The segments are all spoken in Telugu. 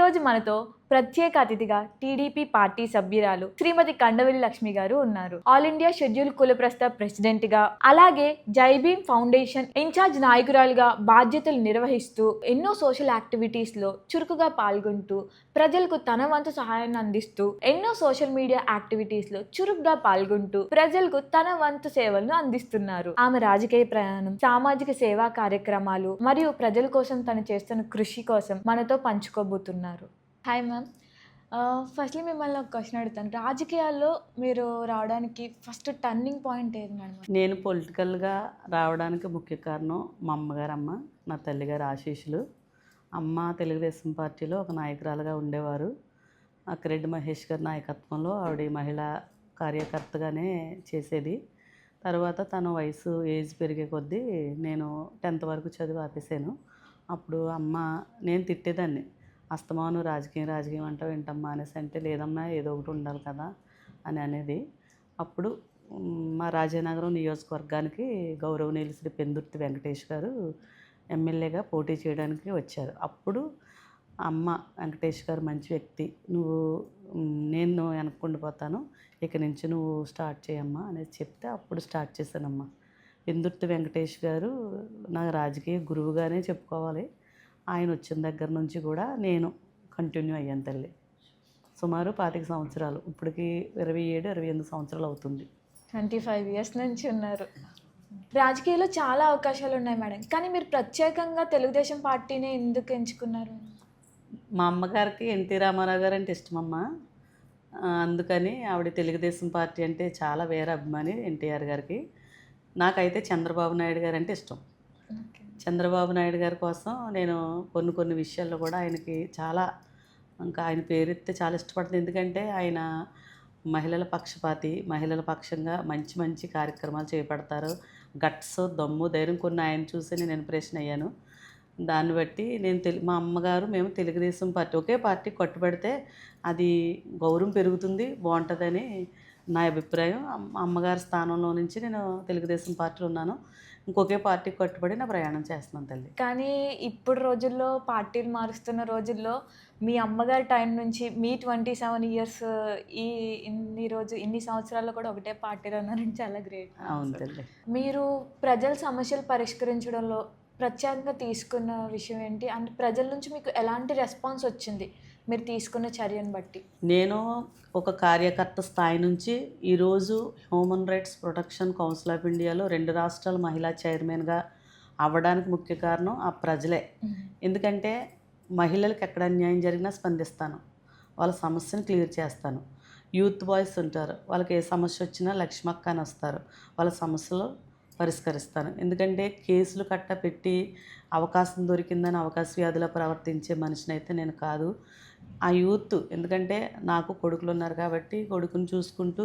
రోజు మనతో ప్రత్యేక అతిథిగా టీడీపీ పార్టీ సభ్యురాలు శ్రీమతి కండవల్లి లక్ష్మి గారు ఉన్నారు. ఆల్ ఇండియా షెడ్యూల్ కుల ప్రస్థ ప్రెసిడెంట్ గా, అలాగే జై భీమ్ ఫౌండేషన్ ఇన్ఛార్జ్ నాయకురాలుగా బాధ్యతలు నిర్వహిస్తూ ఎన్నో సోషల్ యాక్టివిటీస్ లో చురుకుగా పాల్గొంటూ ప్రజలకు తన వంతు సహాయాన్ని అందిస్తూ ఎన్నో సోషల్ మీడియా యాక్టివిటీస్ లో చురుకుగా పాల్గొంటూ ప్రజలకు తన వంతు సేవలను అందిస్తున్నారు. ఆమె రాజకీయ ప్రయాణం, సామాజిక సేవా కార్యక్రమాలు మరియు ప్రజల కోసం తను చేస్తున్న కృషి కోసం మనతో పంచుకోబోతున్నారు. Hi ma'am. ఫస్ట్లీ మిమ్మల్ని ఒక క్వశ్చన్ అడుగుతాను. రాజకీయాల్లో మీరు రావడానికి ఫస్ట్ టర్నింగ్ పాయింట్ ఏది మేడం? నేను పొలిటికల్గా రావడానికి ముఖ్య కారణం మా అమ్మగారు, నా తల్లిగారు ఆశీస్సులు. అమ్మ తెలుగుదేశం పార్టీలో ఒక నాయకురాలుగా ఉండేవారు. అక్కిరెడ్డి మహేష్ గారి నాయకత్వంలో ఆవిడ మహిళా కార్యకర్తగానే చేసేది. తర్వాత తన ఏజ్ పెరిగే కొద్దీ నేను 10th వరకు చదివి ఆపేసాను. అప్పుడు అమ్మ, నేను తిట్టేదాన్ని, అస్తమాను రాజకీయం అంటావు ఏంటమ్మా అనేసి. అంటే లేదమ్మా, ఏదో ఒకటి ఉండాలి కదా అని అనేది. అప్పుడు మా రాజానగరం నియోజకవర్గానికి గౌరవనీయులు శ్రీ పెందుర్తి వెంకటేష్ గారు ఎమ్మెల్యేగా పోటీ చేయడానికి వచ్చారు. అప్పుడు అమ్మ, వెంకటేష్ గారు మంచి వ్యక్తి, నేను వెనక్కుండిపోతాను, ఇక నుంచి నువ్వు స్టార్ట్ చేయమ్మా అనేది చెప్తే అప్పుడు స్టార్ట్ చేశానమ్మా. పెందుర్తి వెంకటేష్ గారు నా రాజకీయ గురువుగానే చెప్పుకోవాలి. ఆయన వచ్చిన దగ్గర నుంచి కూడా నేను కంటిన్యూ అయ్యాను తల్లి. సుమారు 25 సంవత్సరాలు, ఇప్పటికి 27-28 సంవత్సరాలు అవుతుంది. 25 years నుంచి ఉన్నారు. రాజకీయాల్లో చాలా అవకాశాలు ఉన్నాయి మేడం, కానీ మీరు ప్రత్యేకంగా తెలుగుదేశం పార్టీని ఎందుకు ఎంచుకున్నారు? మా అమ్మగారికి ఎన్టీ రామారావు గారు అంటే ఇష్టమమ్మా. అందుకని ఆవిడ తెలుగుదేశం పార్టీ అంటే చాలా వేరే అభిమాని ఎన్టీఆర్ గారికి. నాకైతే చంద్రబాబు నాయుడు గారు అంటే ఇష్టం. చంద్రబాబు నాయుడు గారి కోసం నేను కొన్ని విషయాల్లో కూడా ఆయనకి చాలా, ఇంకా ఆయన పేరెత్తే చాలా ఇష్టపడుతుంది. ఎందుకంటే ఆయన మహిళల పక్షపాతి, మహిళల పక్షంగా మంచి కార్యక్రమాలు చేపడతారు. గట్స్, దమ్ము, ధైర్యం కొన్ని ఆయన చూసి నేను ఇంప్రెషన్ అయ్యాను. దాన్ని బట్టి నేను మా అమ్మగారు, మేము తెలుగుదేశం పార్టీ ఒకే పార్టీ కట్టుబడితే అది గౌరవం పెరుగుతుంది, బాగుంటుందని నా అభిప్రాయం. అమ్మగారి స్థానంలో నుంచి నేను తెలుగుదేశం పార్టీలో ఉన్నాను. ఇంకొకే పార్టీకి కట్టుబడి నా ప్రయాణం చేస్తున్నాను తల్లి. కానీ ఇప్పుడు రోజుల్లో పార్టీలు మారుస్తున్న రోజుల్లో మీ అమ్మగారి టైం నుంచి మీ 27 years ఇన్ని సంవత్సరాల్లో కూడా ఒకటే పార్టీలో ఉన్నారని చాలా గ్రేట్. అవును తల్లి. మీరు ప్రజల సమస్యలు పరిష్కరించడంలో ప్రత్యేకంగా తీసుకున్న విషయం ఏంటి? అంటే ప్రజల నుంచి మీకు ఎలాంటి రెస్పాన్స్ వచ్చింది మీరు తీసుకున్న చర్యను బట్టి? నేను ఒక కార్యకర్త స్థాయి నుంచి ఈరోజు human rights protection council of ఇండియాలో 2 రాష్ట్రాల మహిళా చైర్మన్గా అవ్వడానికి ముఖ్య కారణం ఆ ప్రజలే. ఎందుకంటే మహిళలకు ఎక్కడ అన్యాయం జరిగినా స్పందిస్తాను, వాళ్ళ సమస్యను క్లియర్ చేస్తాను. యూత్ బాయ్స్ ఉంటారు, వాళ్ళకి ఏ సమస్య వచ్చినా లక్ష్మక్క అని వస్తారు, వాళ్ళ సమస్యలు పరిష్కరిస్తాను. ఎందుకంటే కేసులు పెట్టి అవకాశం దొరికిందని అవకాశ వ్యాధిలో ప్రవర్తించే మనిషిని అయితే నేను కాదు. ఆ యూత్, ఎందుకంటే నాకు కొడుకులు ఉన్నారు కాబట్టి కొడుకుని చూసుకుంటూ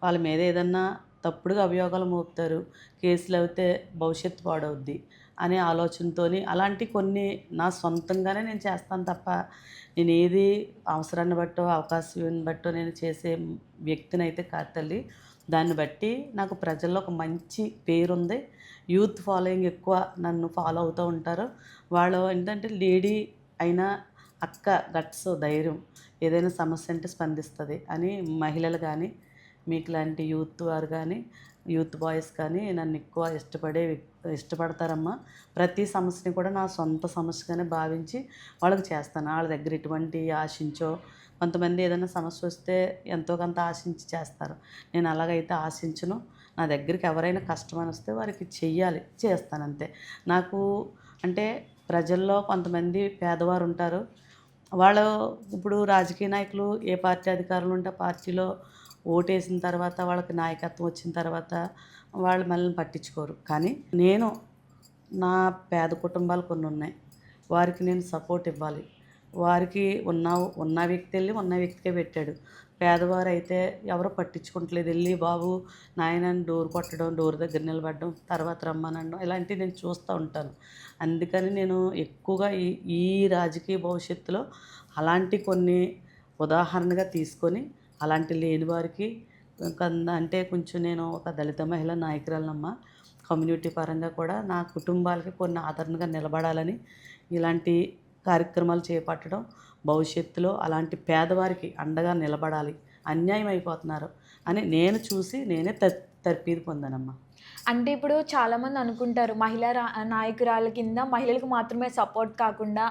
వాళ్ళ మీద ఏదన్నా తప్పుడుగా అభియోగాలు మోపుతారు, కేసులు అయితే భవిష్యత్తు పాడవుద్ది అనే ఆలోచనతో అలాంటి కొన్ని నా సొంతంగానే నేను చేస్తాను తప్ప నేను ఏది అవసరాన్ని బట్టో అవకాశాన్ని బట్టో నేను చేసే వ్యక్తిని అయితే కాదు తల్లి. దాన్ని బట్టి నాకు ప్రజల్లో ఒక మంచి పేరుంది. యూత్ ఫాలోయింగ్ ఎక్కువ నన్ను ఫాలో అవుతూ ఉంటారు. వాళ్ళు ఏంటంటే లేడీ అయినా అక్క, గట్స్, ధైర్యం, ఏదైనా సమస్య అంటే స్పందిస్తుంది అని మహిళలు కానీ, మీకు లాంటి యూత్ వారు కానీ, యూత్ బాయ్స్ కానీ నన్ను ఎక్కువ ఇష్టపడతారమ్మా. ప్రతి సమస్యని కూడా నా సొంత సమస్యగానే భావించి వాళ్ళకి చేస్తాను. వాళ్ళ దగ్గర ఎటువంటి ఆశించో, కొంతమంది ఏదైనా సమస్య వస్తే ఎంతో కొంత ఆశించి చేస్తారు, నేను అలాగైతే ఆశించను. నా దగ్గరికి ఎవరైనా కష్టం అని వస్తే వారికి చేస్తాను అంతే. నాకు అంటే ప్రజల్లో కొంతమంది పేదవారు ఉంటారు, వాళ్ళు ఇప్పుడు రాజకీయ నాయకులు ఏ పార్టీ అధికారంలో ఉంటే ఆ పార్టీలో ఓటేసిన తర్వాత వాళ్ళకి నాయకత్వం వచ్చిన తర్వాత వాళ్ళు మనల్ని పట్టించుకోరు. కానీ నేను నా పేద కుటుంబాలు కొన్ని ఉన్నాయి, వారికి నేను సపోర్ట్ ఇవ్వాలి. వారికి ఉన్న వ్యక్తి వెళ్ళి ఉన్న వ్యక్తికే పెట్టాడు. పేదవారు అయితే ఎవరో పట్టించుకుంటలేదు, వెళ్ళి బాబు నాయన డోర్ కొట్టడం, డోర్ దగ్గర నిలబడడం, తర్వాత రమ్మనడం, ఇలాంటివి నేను చూస్తూ ఉంటాను. అందుకని నేను ఎక్కువగా ఈ రాజకీయ భవిష్యత్తులో అలాంటి కొన్ని ఉదాహరణగా తీసుకొని అలాంటి లేని వారికి అంటే కొంచెం నేను ఒక దళిత మహిళా నాయకురాలనమ్మా. కమ్యూనిటీ పరంగా కూడా నా కుటుంబాలకి కొన్ని ఆదరణగా నిలబడాలని ఇలాంటి కార్యక్రమాలు చేపట్టడం, భవిష్యత్తులో అలాంటి పేదవారికి అండగా నిలబడాలి, అన్యాయం అయిపోతున్నారు అని నేను చూసి నేనే తర్ఫీదు పొందానమ్మా. అంటే ఇప్పుడు చాలామంది అనుకుంటారు మహిళా నాయకురాల కింద మహిళలకు మాత్రమే సపోర్ట్ కాకుండా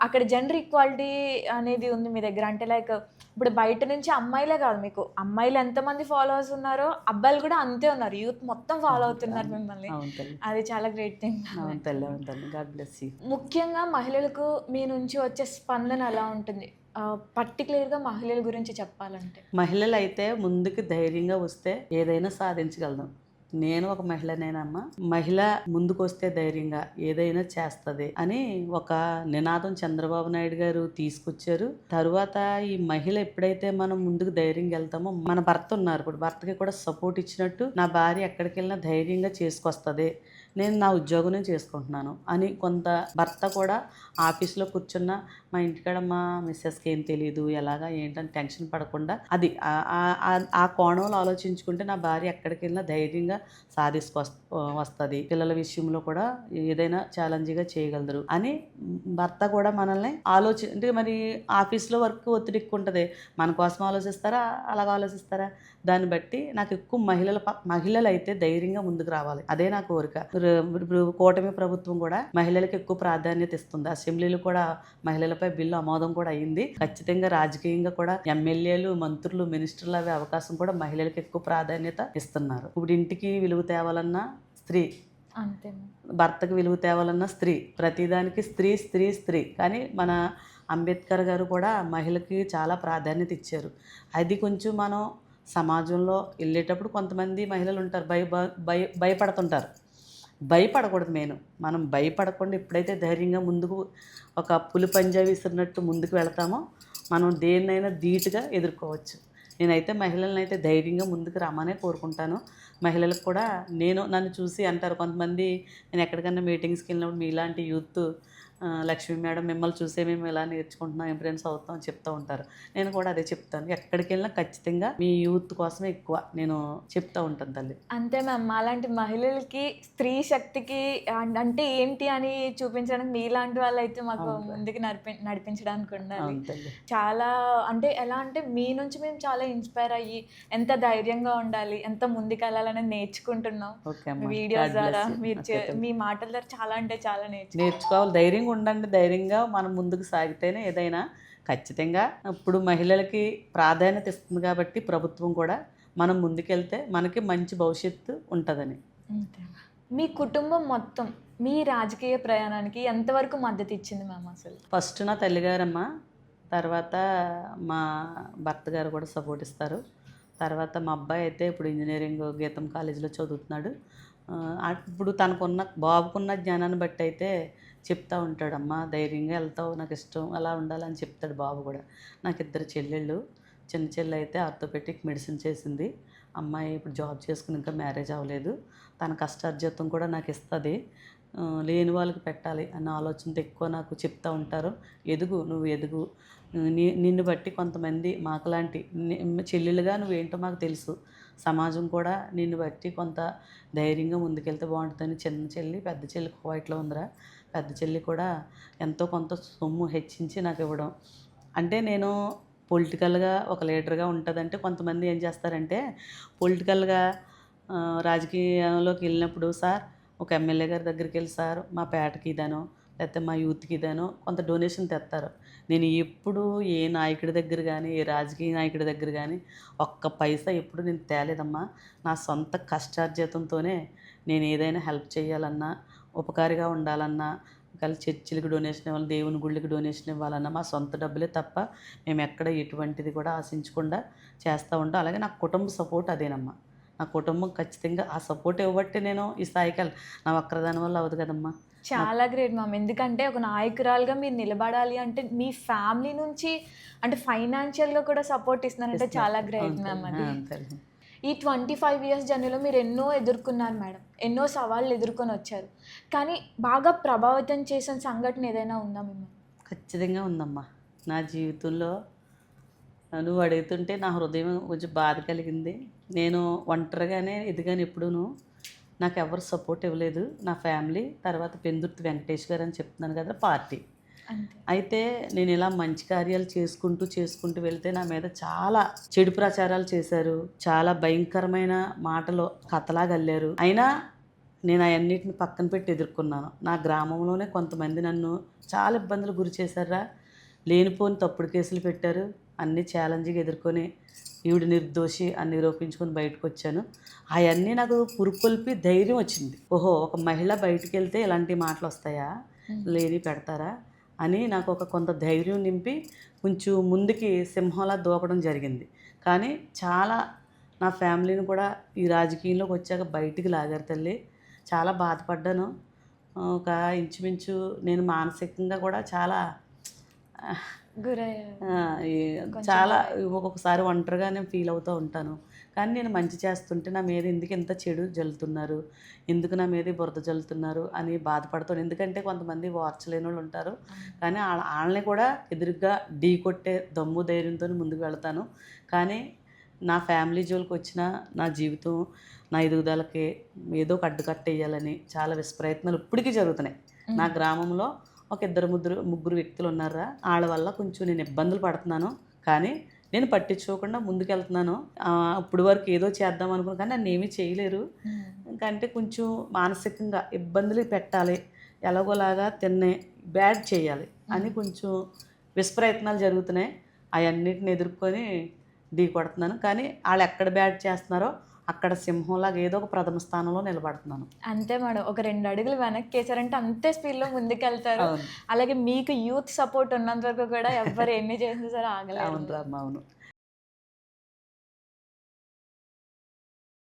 అక్కడ జెండర్ ఈక్వాలిటీ అనేది ఉంది మీ దగ్గర. అంటే లైక్ ఇప్పుడు బయట నుంచి అమ్మాయిలే కాదు, మీకు అమ్మాయిలు ఎంతమంది ఫాలోవర్స్ ఉన్నారో అబ్బాయిలు కూడా అంతే ఉన్నారు. యూత్ మొత్తం ఫాలో అవుతున్నారు మిమ్మల్ని. అవును తల్లి. అది చాలా గ్రేట్ థింగ్. అవును తల్లి, అవును తల్లి. God bless you. ముఖ్యంగా మహిళలకు మీ నుంచి వచ్చే స్పందన ఎలా ఉంటుంది, పర్టికులర్గా మహిళల గురించి చెప్పాలంటే? మహిళలు అయితే ముందుకు ధైర్యంగా వస్తే ఏదైనా సాధించగలం. నేను ఒక మహిళనేనమ్మా. మహిళ ముందుకు వస్తే ధైర్యంగా ఏదైనా చేస్తుంది అని ఒక నినాదం చంద్రబాబు నాయుడు గారు తీసుకొచ్చారు. తరువాత ఈ మహిళ ఎప్పుడైతే మనం ముందుకు ధైర్యంగా వెళ్తామో, మన భర్త ఉన్నారు, ఇప్పుడు భర్తకి కూడా సపోర్ట్ ఇచ్చినట్టు నా భార్య ఎక్కడికి వెళ్ళినా ధైర్యంగా చేసుకొస్తుంది, నేను నా ఉద్యోగం నేను చేసుకుంటున్నాను అని కొంత భర్త కూడా ఆఫీస్లో కూర్చున్న మా ఇంటికాడ మా మిస్సెస్కి ఏం తెలియదు ఎలాగా ఏంటని టెన్షన్ పడకుండా అది ఆ కోణంలో ఆలోచించుకుంటే నా భార్య ఎక్కడికి వెళ్ళినా ధైర్యంగా వస్తుంది, పిల్లల విషయంలో కూడా ఏదైనా ఛాలెంజ్గా చేయగలరు అని భర్త కూడా మనల్ని అంటే మరి ఆఫీస్లో వర్క్ ఒత్తిడి ఎక్కువ ఉంటుంది, మన కోసం ఆలోచిస్తారా అలాగ ఆలోచిస్తారా, దాన్ని బట్టి నాకు ఎక్కువ మహిళలు అయితే ధైర్యంగా ముందుకు రావాలి, అదే నా కోరిక. ఇప్పుడు కూటమి ప్రభుత్వం కూడా మహిళలకు ఎక్కువ ప్రాధాన్యత ఇస్తుంది. అసెంబ్లీలో కూడా మహిళలపై బిల్లు ఆమోదం కూడా అయింది. ఖచ్చితంగా రాజకీయంగా కూడా ఎమ్మెల్యేలు, మంత్రులు, మినిస్టర్లు అవి అవకాశం కూడా మహిళలకు ఎక్కువ ప్రాధాన్యత ఇస్తున్నారు. ఇప్పుడు ఇంటికి విలువ తేవాలన్నా స్త్రీ, అంతే, భర్తకు విలువ తేవాలన్నా స్త్రీ, ప్రతిదానికి స్త్రీ స్త్రీ స్త్రీ. కానీ మన అంబేద్కర్ గారు కూడా మహిళకి చాలా ప్రాధాన్యత ఇచ్చారు. అది కొంచెం మనం సమాజంలో వెళ్ళేటప్పుడు కొంతమంది మహిళలు ఉంటారు, భయపడుతుంటారు. భయపడకూడదు. మనం భయపడకుండా ఎప్పుడైతే ధైర్యంగా ముందుకు ఒక పులి పంజా విసిరినట్టు ముందుకు వెళతామో మనం దేన్నైనా ధీటుగా ఎదుర్కోవచ్చు. నేనైతే మహిళలను అయితే ధైర్యంగా ముందుకు రమ్మనే కోరుకుంటాను. మహిళలకు కూడా నన్ను చూసి అంటారు కొంతమంది, నేను ఎక్కడికన్నా మీటింగ్స్కి వెళ్ళినప్పుడు మీలాంటి యూత్ లక్ష్మీ మేడం మిమ్మల్ని చూసే మేము ఇలా నేర్చుకుంటున్నాం, ఇంప్రెన్స్ అవుతాం అని చెప్తూ ఉంటారు. నేను కూడా అదే చెప్తాను, ఎక్కడికి వెళ్ళినా ఖచ్చితంగా మీ యూత్ కోసమే ఎక్కువ నేను చెప్తూ ఉంటాను తల్లి. అంతే మ్యామ్, అలాంటి మహిళలకి స్త్రీ శక్తికి అంటే ఏంటి అని చూపించడానికి మీలాంటి వాళ్ళు అయితే మాకు ముందుకు నడిపించడానికి ఉండాలి. చాలా అంటే ఎలా అంటే మీ నుంచి మేము చాలా ఇన్స్పైర్ అయ్యి ఎంత ధైర్యంగా ఉండాలి, ఎంత ముందుకు వెళ్ళాలని నేర్చుకుంటున్నాం వీడియోస్ ద్వారా. మీ మాటల ద్వారా చాలా అంటే చాలా నేర్చుకోవాలి. ధైర్యంగా ఉండండి, ధైర్యంగా మనం ముందుకు సాగితేనే ఏదైనా ఖచ్చితంగా. ఇప్పుడు మహిళలకి ప్రాధాన్యత ఇస్తుంది కాబట్టి ప్రభుత్వం కూడా మనం ముందుకెళ్తే మనకి మంచి భవిష్యత్తు ఉంటుందని. మీ కుటుంబం మొత్తం మీ రాజకీయ ప్రయాణానికి ఎంతవరకు మద్దతు ఇచ్చింది మ్యామ్? అసలు ఫస్ట్ నా తల్లిగారమ్మ, తర్వాత మా భర్త గారు కూడా సపోర్ట్ ఇస్తారు. తర్వాత మా అబ్బాయి అయితే ఇప్పుడు ఇంజనీరింగ్ గీతం కాలేజీలో చదువుతున్నాడు. ఇప్పుడు బాబుకున్న జ్ఞానాన్ని బట్టి అయితే చెప్తూ ఉంటాడమ్మా, ధైర్యంగా వెళ్తావు, నాకు ఇష్టం, అలా ఉండాలని చెప్తాడు బాబు కూడా. నాకు 2 చెల్లెళ్ళు. చిన్న చెల్లి అయితే ఆర్థోపెటిక్ మెడిసిన్ చేసింది. అమ్మాయి ఇప్పుడు జాబ్ చేసుకుని ఇంకా మ్యారేజ్ అవ్వలేదు. తన కష్టార్జితం కూడా నాకు ఇస్తుంది. లేని వాళ్ళకి పెట్టాలి అన్న ఆలోచనతో ఎక్కువ నాకు చెప్తూ ఉంటారు. నువ్వు ఎదుగు, నిన్ను బట్టి కొంతమంది మాకులాంటి చెల్లెలుగా నువ్వేంటో మాకు తెలుసు, సమాజం కూడా నిన్ను బట్టి కొంత ధైర్యంగా ముందుకెళ్తే బాగుంటుందని. చిన్న చెల్లి పెద్ద చెల్లి కువైట్లో ఉందిరా, పెద్ద చెల్లి కూడా ఎంతో కొంత సొమ్ము హెచ్చించి నాకు ఇవ్వడం. అంటే నేను పొలిటికల్గా ఒక లీడర్గా ఉంటుందంటే కొంతమంది ఏం చేస్తారంటే పొలిటికల్గా రాజకీయంలోకి వెళ్ళినప్పుడు, సార్ ఒక ఎమ్మెల్యే గారి దగ్గరికి వెళ్ళి, సార్ మా పేటకి ఇదానో లేకపోతే మా యూత్కి ఇదానో కొంత డొనేషన్ తెస్తారు. నేను ఎప్పుడు ఏ నాయకుడి దగ్గర కానీ, ఏ రాజకీయ నాయకుడి దగ్గర కానీ ఒక్క పైసా ఎప్పుడు నేను తేలేదమ్మా. నా సొంత కష్టార్జితంతోనే నేను ఏదైనా హెల్ప్ చేయాలన్నా, ఉపకారిగా ఉండాలన్నా, కలిసి చర్చిలకు డొనేషన్ ఇవ్వాలి, దేవుని గుళ్ళకి డొనేషన్ ఇవ్వాలన్నా మా సొంత డబ్బులే తప్ప మేము ఎక్కడ ఎటువంటిది కూడా ఆశించకుండా చేస్తూ ఉంటాం. అలాగే నా కుటుంబ సపోర్ట్ అదేనమ్మా. నా కుటుంబం ఖచ్చితంగా ఆ సపోర్ట్ ఇవ్వబట్టి నేను ఈ స్థాయికి నా ఒక్కదాని వల్ల అవ్వదు కదమ్మా. చాలా గ్రేట్ మ్యామ్. ఎందుకంటే ఒక నాయకురాలుగా మీరు నిలబడాలి అంటే మీ ఫ్యామిలీ నుంచి అంటే ఫైనాన్షియల్గా కూడా సపోర్ట్ ఇస్తున్నారంటే చాలా గ్రేట్ మ్యామ్. అది ఈ 25 years జర్నీలో మీరు ఎన్నో ఎదుర్కొన్నారు మేడం, ఎన్నో సవాళ్ళు ఎదుర్కొని వచ్చారు. కానీ బాగా ప్రభావితం చేసిన సంఘటన ఏదైనా ఉందా మిమ్మల్ని? ఖచ్చితంగా ఉందమ్మా. నా జీవితంలో నువ్వు అడుగుతుంటే నా హృదయం కొంచెం బాధ కలిగింది. నేను ఒంటరిగానే ఎదిగాను. ఎప్పుడూను నాకు ఎవరు సపోర్ట్ ఇవ్వలేదు. నా ఫ్యామిలీ, తర్వాత పెందుర్తి వెంకటేష్ గారు అని చెప్తున్నాను కదా, పార్టీ అంతే. అయితే నేను ఇలా మంచి కార్యాలు చేసుకుంటూ వెళ్తే నా మీద చాలా చెడు ప్రచారాలు చేశారు. చాలా భయంకరమైన మాటలు కథలాగా అల్లారు. అయినా నేను అవన్నిటిని పక్కన పెట్టి ఎదుర్కొన్నాను. నా గ్రామంలోనే కొంతమంది నన్ను చాలా ఇబ్బందులు గురి చేశారా, లేనిపోని తప్పుడు కేసులు పెట్టారు. అన్నీ ఛాలెంజ్గా ఎదుర్కొని ఈవిడ నిర్దోషి అని నిరూపించుకొని బయటకు వచ్చాను. అవన్నీ నాకు పురుకొల్పి ధైర్యం వచ్చింది. ఓహో, ఒక మహిళ బయటికి వెళ్తే ఇలాంటి మాటలు వస్తాయా, లేని పెడతారా అని నాకు ఒక కొంత ధైర్యం నింపి కొంచెం ముందుకి సింహంలా దూకడం జరిగింది. కానీ చాలా నా ఫ్యామిలీని కూడా ఈ రాజకీయంలోకి వచ్చాక బయటికి లాగారు తల్లి. చాలా బాధపడ్డాను. ఒక ఇంచుమించు నేను మానసికంగా కూడా చాలా గురయ్యారు. చాలా ఒక్కొక్కసారి ఒంటరిగా నేను ఫీల్ అవుతూ ఉంటాను. కానీ నేను మంచి చేస్తుంటే నా మీద ఎందుకు ఇంత చెడు జల్లుతున్నారు, ఎందుకు నా మీద ఈ బురద జల్లుతున్నారు అని బాధపడతాను. ఎందుకంటే కొంతమంది వార్చలేని వాళ్ళు ఉంటారు. కానీ వాళ్ళని కూడా ఎదురుగా ఢీ కొట్టే దమ్ము ధైర్యంతో ముందుకు వెళ్తాను. కానీ నా ఫ్యామిలీ జోలికి వచ్చిన నా జీవితం, నా ఎదుగుదలకి ఏదో ఒక అడ్డుకట్ట వేయాలని చాలా విశ్వప్రయత్నాలు ఇప్పటికీ జరుగుతున్నాయి. నా గ్రామంలో ఒక ముగ్గురు వ్యక్తులు ఉన్నారా, వాళ్ళ వల్ల కొంచెం నేను ఇబ్బందులు పడుతున్నాను. కానీ నేను పట్టించుకోకుండా ముందుకెళ్తున్నాను. ఇప్పుడు వరకు ఏదో చేద్దాం అనుకున్నాను, కానీ నన్ను ఏమీ చేయలేరు. ఇంకంటే కొంచెం మానసికంగా ఇబ్బందులు పెట్టాలి, ఎలాగోలాగా బ్యాడ్ చేయాలి అని కొంచెం విశ్వప్రయత్నాలు జరుగుతున్నాయి. అవన్నిటిని ఎదుర్కొని ఢీ కొడుతున్నాను. కానీ వాళ్ళు ఎక్కడ బ్యాడ్ చేస్తున్నారో అక్కడ సింహంలాగా ఏదో ఒక ప్రథమ స్థానంలో నిలబడుతున్నాను. అంతే మేడం. ఒక 2 అడుగులు వెనక్కి వేసారంటే అంతే స్పీడ్లో ముందుకెళ్తారు. అలాగే మీకు యూత్ సపోర్ట్ ఉన్నంత వరకు కూడా ఎవరు ఎన్ని చేసినా సరే ఆగలేదు. అవును.